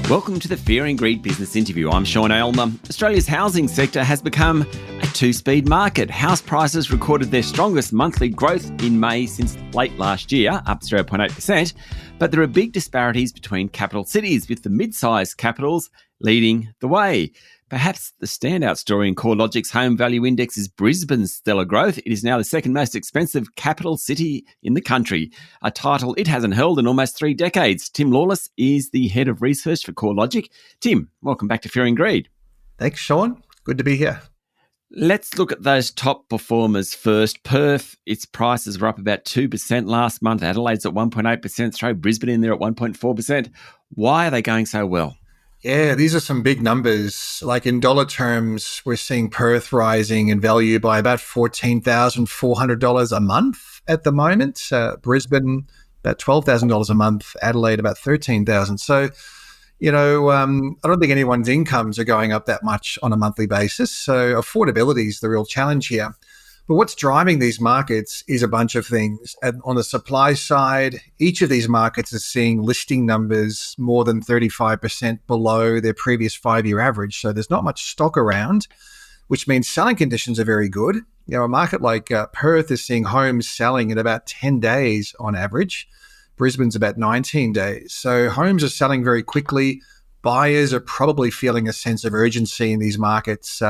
Welcome to the Fear and Greed Business Interview. I'm Sean Aylmer. Australia's housing sector has become a two-speed market. House prices recorded their strongest monthly growth in May since late last year, up 0.8%. But there are big disparities between capital cities, with the mid-sized capitals leading the way. Perhaps the standout story in CoreLogic's home value index is Brisbane's stellar growth. It is now the second most expensive capital city in the country, a title it hasn't held in almost 3 decades. Tim Lawless is the head of research for CoreLogic. Tim, welcome back to Fear and Greed. Thanks, Sean. Good to be here. Let's look at those top performers first. Perth, its prices were up about 2% last month. Adelaide's at 1.8%. Throw Brisbane in there at 1.4%. Why are they going so well? Yeah, these are some big numbers. Like in dollar terms, we're seeing Perth rising in value by about $14,400 a month at the moment. Brisbane, about $12,000 a month. Adelaide, about $13,000. So, I don't think anyone's incomes are going up that much on a monthly basis. So affordability is the real challenge here. But what's driving these markets is a bunch of things. And on the supply side, each of these markets is seeing listing numbers more than 35% below their previous 5-year average. So there's not much stock around, which means selling conditions are very good. A market like Perth is seeing homes selling in about 10 days on average. Brisbane's about 19 days. So homes are selling very quickly. Buyers are probably feeling a sense of urgency in these markets,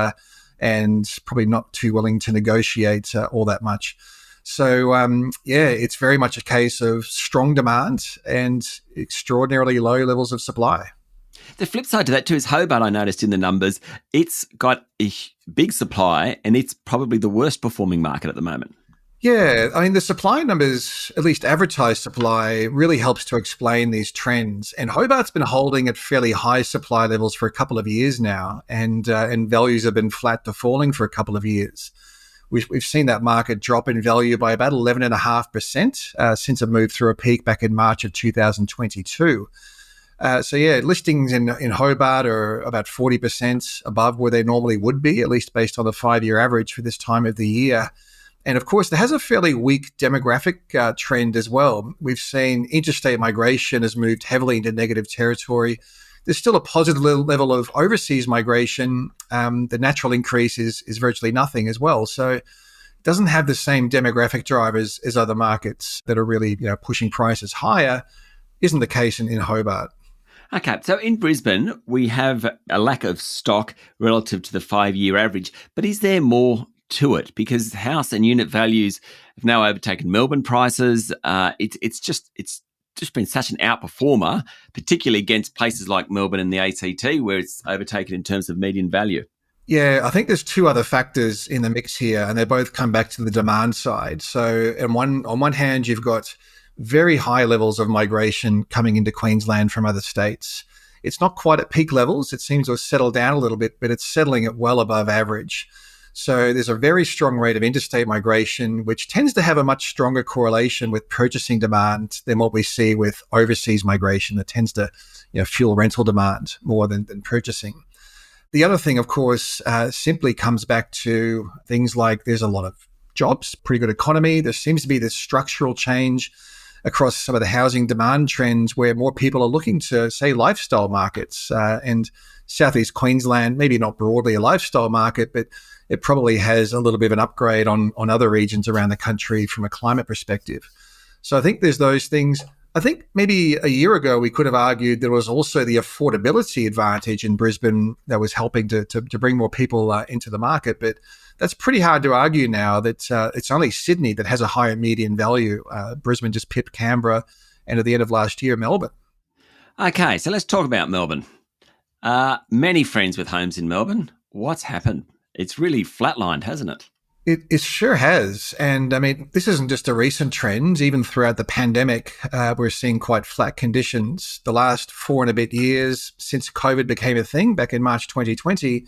and probably not too willing to negotiate all that much. So, it's very much a case of strong demand and extraordinarily low levels of supply. The flip side to that too is Hobart, I noticed in the numbers. It's got a big supply and it's probably the worst performing market at the moment. Yeah, I mean, the supply numbers, at least advertised supply, really helps to explain these trends. And Hobart's been holding at fairly high supply levels for a couple of years now, and values have been flat to falling for a couple of years. We've seen that market drop in value by about 11.5% since it moved through a peak back in March of 2022. Listings in Hobart are about 40% above where they normally would be, at least based on the 5-year average for this time of the year. And of course, there has a fairly weak demographic trend as well. We've seen interstate migration has moved heavily into negative territory. There's still a positive level of overseas migration. The natural increase is virtually nothing as well. So it doesn't have the same demographic drivers as other markets that are really pushing prices higher. Isn't the case in Hobart. Okay, so in Brisbane, we have a lack of stock relative to the 5-year average. But is there more to it? Because house and unit values have now overtaken Melbourne prices. It's just been such an outperformer, particularly against places like Melbourne and the ACT, where it's overtaken in terms of median value. Yeah, I think there's two other factors in the mix here, and they both come back to the demand side. So on one hand, you've got very high levels of migration coming into Queensland from other states. It's not quite at peak levels. It seems to have settled down a little bit, but it's settling at well above average. So there's a very strong rate of interstate migration, which tends to have a much stronger correlation with purchasing demand than what we see with overseas migration that tends to fuel rental demand more than purchasing. The other thing, of course, simply comes back to things like there's a lot of jobs, pretty good economy. There seems to be this structural change across some of the housing demand trends where more people are looking to, say, lifestyle markets. And Southeast Queensland, maybe not broadly a lifestyle market, but it probably has a little bit of an upgrade on other regions around the country from a climate perspective. So I think there's those things. I think maybe a year ago, we could have argued there was also the affordability advantage in Brisbane that was helping to bring more people into the market. But that's pretty hard to argue now that it's only Sydney that has a higher median value. Brisbane just pipped Canberra, and at the end of last year, Melbourne. Okay, so let's talk about Melbourne. Many friends with homes in Melbourne. What's happened? It's really flatlined, hasn't it? It sure has. And I mean, this isn't just a recent trend. Even throughout the pandemic, we're seeing quite flat conditions. The last 4 and a bit years since COVID became a thing back in March 2020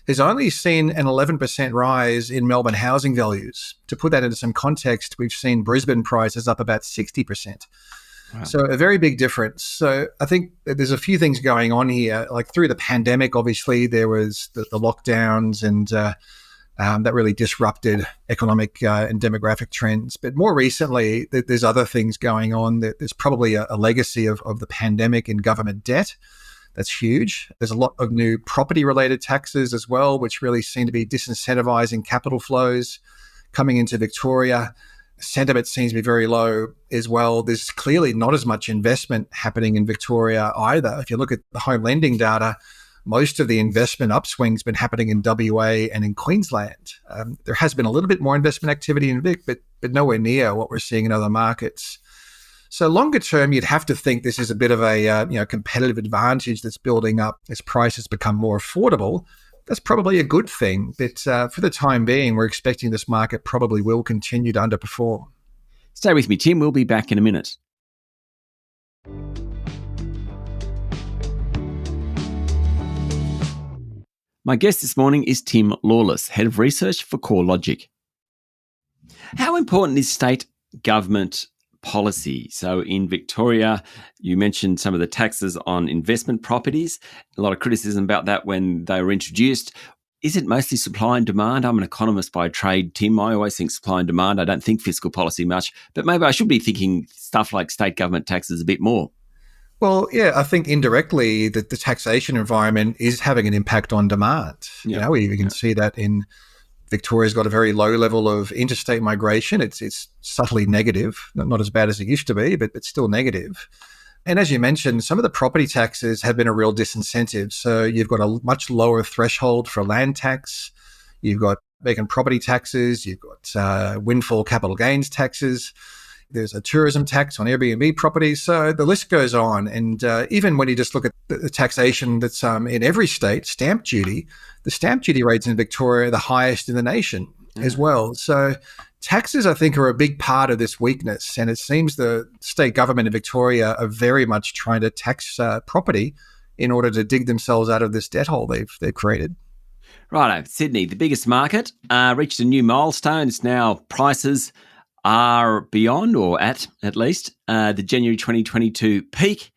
has only seen an 11% rise in Melbourne housing values. To put that into some context, we've seen Brisbane prices up about 60%. Wow. So a very big difference. So I think that there's a few things going on here. Like through the pandemic, obviously, there was the lockdowns and that really disrupted economic and demographic trends. But more recently, there's other things going on. There's probably a legacy of the pandemic in government debt. That's huge. There's a lot of new property-related taxes as well, which really seem to be disincentivizing capital flows coming into Victoria. Sentiment seems to be very low as well. There's clearly not as much investment happening in Victoria either. If you look at the home lending data, most of the investment upswing's been happening in WA and in Queensland. There has been a little bit more investment activity in Vic, but nowhere near what we're seeing in other markets. So longer term, you'd have to think this is a bit of a competitive advantage that's building up as prices become more affordable. That's probably a good thing. But for the time being, we're expecting this market probably will continue to underperform. Stay with me, Tim. We'll be back in a minute. My guest this morning is Tim Lawless, Head of Research for CoreLogic. How important is state government policy? So in Victoria, you mentioned some of the taxes on investment properties. A lot of criticism about that when they were introduced. Is it mostly supply and demand? I'm an economist by trade, Tim. I always think supply and demand. I don't think fiscal policy much, but maybe I should be thinking stuff like state government taxes a bit more. Well, yeah, I think indirectly that the taxation environment is having an impact on demand. Yeah. We can see that in Victoria's got a very low level of interstate migration. It's subtly negative, not as bad as it used to be, but it's still negative. And as you mentioned, some of the property taxes have been a real disincentive. So you've got a much lower threshold for land tax. You've got vacant property taxes. You've got windfall capital gains taxes. There's a tourism tax on Airbnb properties. So the list goes on. And even when you just look at the taxation that's in every state, stamp duty, the stamp duty rates in Victoria are the highest in the nation as well. So taxes, I think, are a big part of this weakness. And it seems the state government in Victoria are very much trying to tax property in order to dig themselves out of this debt hole they've created. Righto, Sydney, the biggest market, reached a new milestone. It's now prices are beyond, or at least, the January 2022 peak.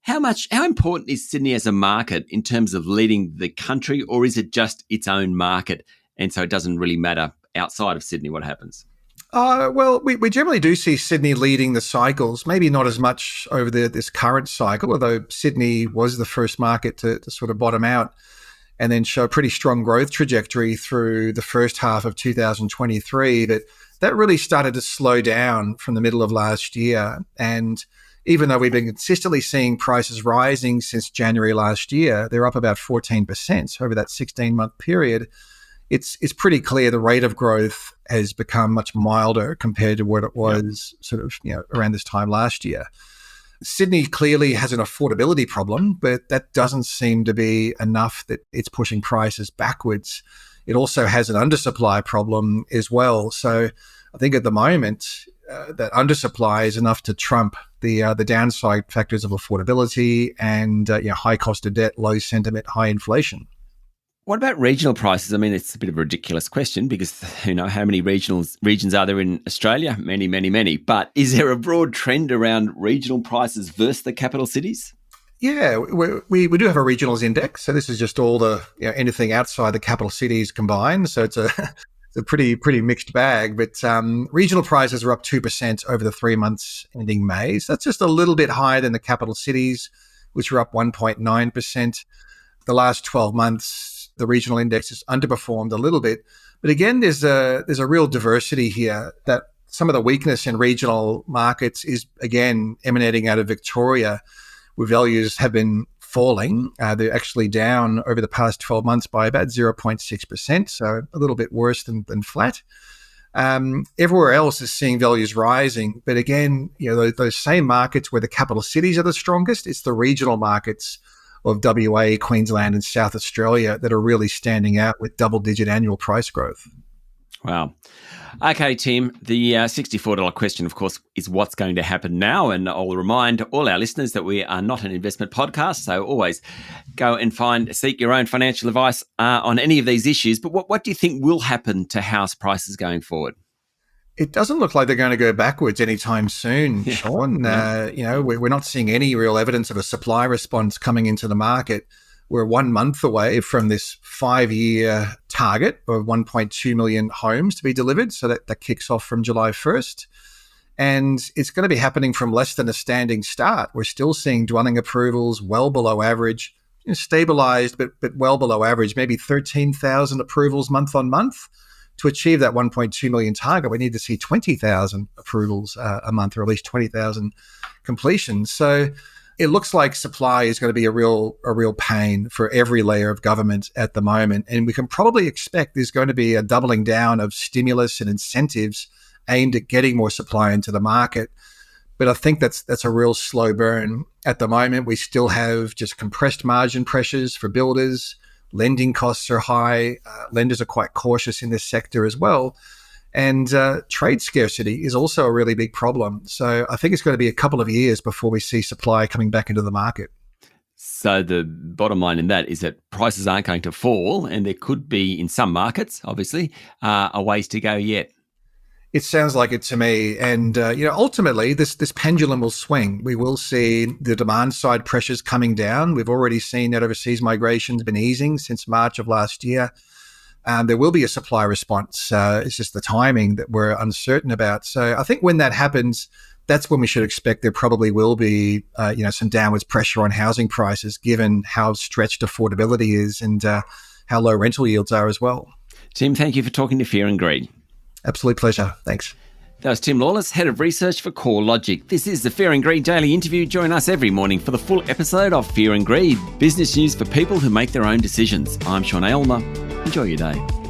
How important is Sydney as a market in terms of leading the country, or is it just its own market and so it doesn't really matter outside of Sydney what happens? Well, we generally do see Sydney leading the cycles, maybe not as much over this current cycle, although Sydney was the first market to sort of bottom out and then show a pretty strong growth trajectory through the first half of 2023. That really started to slow down from the middle of last year. And even though we've been consistently seeing prices rising since January last year, they're up about 14% over that 16-month period. It's pretty clear the rate of growth has become much milder compared to what it was around this time last year. Sydney clearly has an affordability problem, but that doesn't seem to be enough that it's pushing prices backwards. It also has an undersupply problem as well. So I think at the moment, that undersupply is enough to trump the downside factors of affordability and high cost of debt, low sentiment, high inflation. What about regional prices? I mean, it's a bit of a ridiculous question because, how many regions are there in Australia? Many, many, many. But is there a broad trend around regional prices versus the capital cities? Yeah, we do have a regionals index. So this is just all the anything outside the capital cities combined. So it's a pretty mixed bag. But regional prices are up 2% over the 3 months ending May. So that's just a little bit higher than the capital cities, which are up 1.9%. The last 12 months, the regional index has underperformed a little bit. But again, there's a real diversity here that some of the weakness in regional markets is, again, emanating out of Victoria, where values have been falling. They're actually down over the past 12 months by about 0.6%, so a little bit worse than flat. Everywhere else is seeing values rising. But again, those same markets where the capital cities are the strongest, it's the regional markets of WA, Queensland and South Australia that are really standing out with double-digit annual price growth. Wow. Okay, Tim, the $64 question, of course, is what's going to happen now. And I'll remind all our listeners that we are not an investment podcast, so always go and seek your own financial advice on any of these issues. But what do you think will happen to house prices going forward? It doesn't look like they're going to go backwards anytime soon, Sean. We're not seeing any real evidence of a supply response coming into the market. We're 1 month away from this 5-year target of 1.2 million homes to be delivered. So that kicks off from July 1st. And it's going to be happening from less than a standing start. We're still seeing dwelling approvals well below average, stabilized, but well below average, maybe 13,000 approvals month on month. To achieve that 1.2 million target, we need to see 20,000 approvals a month, or at least 20,000 completions. So it looks like supply is going to be a real pain for every layer of government at the moment. And we can probably expect there's going to be a doubling down of stimulus and incentives aimed at getting more supply into the market. But I think that's a real slow burn. At the moment, we still have just compressed margin pressures for builders. Lending costs are high. Lenders are quite cautious in this sector as well. And trade scarcity is also a really big problem. So I think it's going to be a couple of years before we see supply coming back into the market. So the bottom line in that is that prices aren't going to fall, and there could be, in some markets, obviously, a ways to go yet. It sounds like it to me. And, ultimately, this pendulum will swing. We will see the demand side pressures coming down. We've already seen that overseas migration's been easing since March of last year. There will be a supply response. It's just the timing that we're uncertain about. So I think when that happens, that's when we should expect there probably will be, some downwards pressure on housing prices, given how stretched affordability is and how low rental yields are as well. Tim, thank you for talking to Fear and Greed. Absolute pleasure. Thanks. That was Tim Lawless, Head of Research for CoreLogic. This is the Fear and Greed Daily Interview. Join us every morning for the full episode of Fear and Greed, business news for people who make their own decisions. I'm Sean Aylmer. Enjoy your day.